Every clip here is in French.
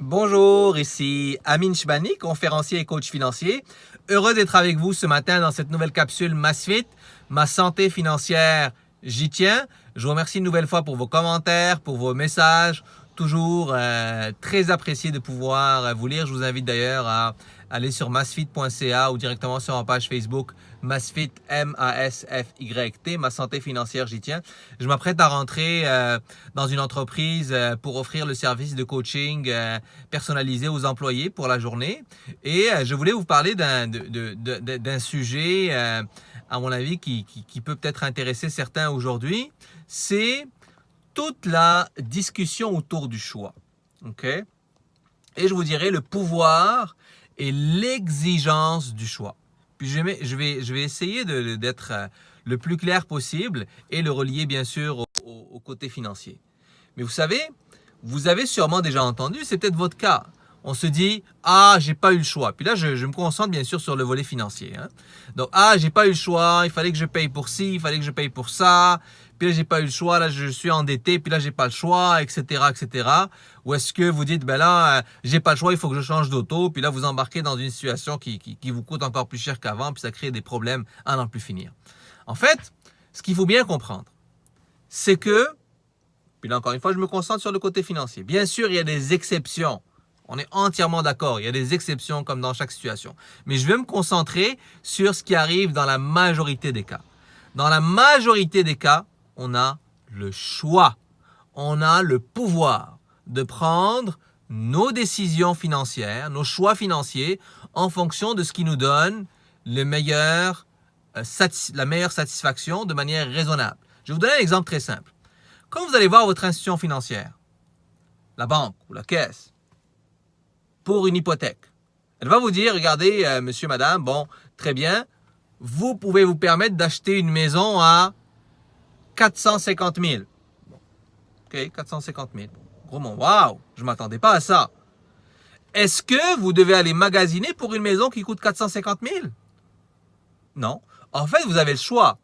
Bonjour, ici Amin Chbani, conférencier et coach financier. Heureux d'être avec vous ce matin dans cette nouvelle capsule MassFit, ma santé financière, j'y tiens. Je vous remercie une nouvelle fois pour vos commentaires, pour vos messages. Toujours très apprécié de pouvoir vous lire. Je vous invite d'ailleurs à aller sur massfit.ca ou directement sur ma page Facebook MassFit, M-A-S-F-Y-T, ma santé financière, j'y tiens. Je m'apprête à rentrer dans une entreprise pour offrir le service de coaching personnalisé aux employés pour la journée. Et je voulais vous parler d'un sujet, à mon avis, qui peut peut-être intéresser certains aujourd'hui. C'est toute la discussion autour du choix. OK? Et je vous dirai le pouvoir et l'exigence du choix. Puis je vais essayer d'être le plus clair possible et le relier bien sûr au côté financier. Mais vous avez sûrement déjà entendu, c'est peut-être votre cas. On se dit, j'ai pas eu le choix. Puis là, je me concentre bien sûr sur le volet financier. Donc, j'ai pas eu le choix, il fallait que je paye pour ci, il fallait que je paye pour ça. Puis là, j'ai pas eu le choix, là, je suis endetté, puis là, j'ai pas le choix, etc., etc. Ou est-ce que vous dites, j'ai pas le choix, il faut que je change d'auto, puis là, vous embarquez dans une situation qui vous coûte encore plus cher qu'avant, puis ça crée des problèmes à n'en plus finir. En fait, ce qu'il faut bien comprendre, c'est que, puis là, encore une fois, je me concentre sur le côté financier. Bien sûr, il y a des exceptions. On est entièrement d'accord, il y a des exceptions comme dans chaque situation. Mais je vais me concentrer sur ce qui arrive dans la majorité des cas. Dans la majorité des cas, on a le choix, on a le pouvoir de prendre nos décisions financières, nos choix financiers en fonction de ce qui nous donne la meilleure satisfaction de manière raisonnable. Je vais vous donner un exemple très simple. Quand vous allez voir votre institution financière, la banque ou la caisse, pour une hypothèque, elle va vous dire, regardez, monsieur, madame, bon, très bien, vous pouvez vous permettre d'acheter une maison à 450 000. OK, 450 000. Gros mon, waouh, je ne m'attendais pas à ça. Est-ce que vous devez aller magasiner pour une maison qui coûte 450 000? Non. En fait, vous avez le choix.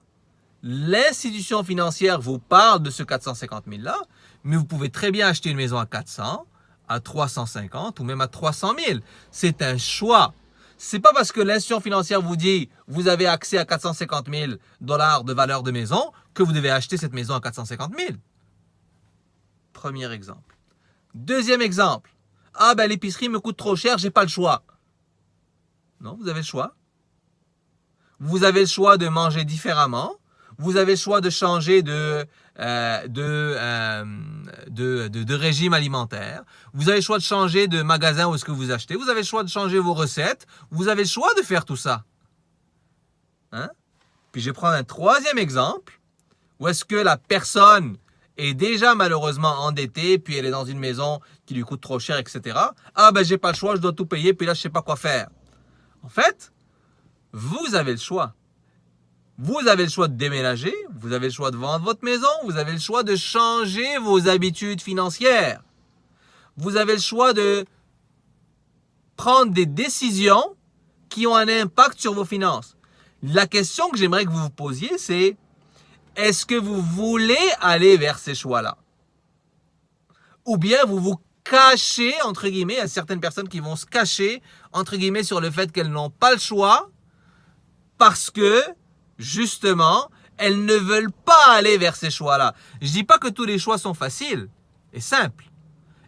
L'institution financière vous parle de ce 450 000-là, mais vous pouvez très bien acheter une maison à 400, à 350 ou même à 300 000. C'est un choix. C'est pas parce que l'institution financière vous dit vous avez accès à 450 000 $ de valeur de maison que vous devez acheter cette maison à 450 000. Premier exemple. Deuxième exemple. L'épicerie me coûte trop cher, j'ai pas le choix. Non, vous avez le choix. Vous avez le choix de manger différemment. Vous avez le choix de changer de régime alimentaire. Vous avez le choix de changer de magasin où est-ce que vous achetez. Vous avez le choix de changer vos recettes. Vous avez le choix de faire tout ça. Puis je vais prendre un troisième exemple où est-ce que la personne est déjà malheureusement endettée, puis elle est dans une maison qui lui coûte trop cher, etc. J'ai pas le choix, je dois tout payer, puis là, je sais pas quoi faire. En fait, vous avez le choix. Vous avez le choix de déménager, vous avez le choix de vendre votre maison, vous avez le choix de changer vos habitudes financières. Vous avez le choix de prendre des décisions qui ont un impact sur vos finances. La question que j'aimerais que vous vous posiez, c'est est-ce que vous voulez aller vers ces choix-là? Ou bien vous vous cachez, entre guillemets, il y a certaines personnes qui vont se cacher, entre guillemets, sur le fait qu'elles n'ont pas le choix parce que justement, elles ne veulent pas aller vers ces choix-là. Je ne dis pas que tous les choix sont faciles et simples.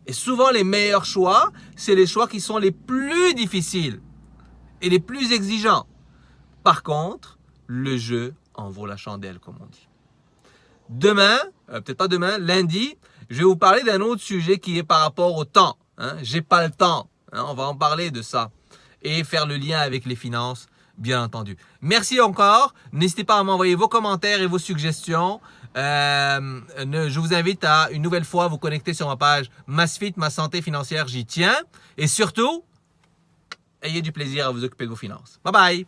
Et souvent, les meilleurs choix, c'est les choix qui sont les plus difficiles et les plus exigeants. Par contre, le jeu en vaut la chandelle, comme on dit. Demain, peut-être pas demain, lundi, je vais vous parler d'un autre sujet qui est par rapport au temps. J'ai pas le temps. On va en parler de ça. Et faire le lien avec les finances, bien entendu. Merci encore. N'hésitez pas à m'envoyer vos commentaires et vos suggestions. Je vous invite à une nouvelle fois vous connecter sur ma page MassFit, ma santé financière, j'y tiens. Et surtout, ayez du plaisir à vous occuper de vos finances. Bye bye!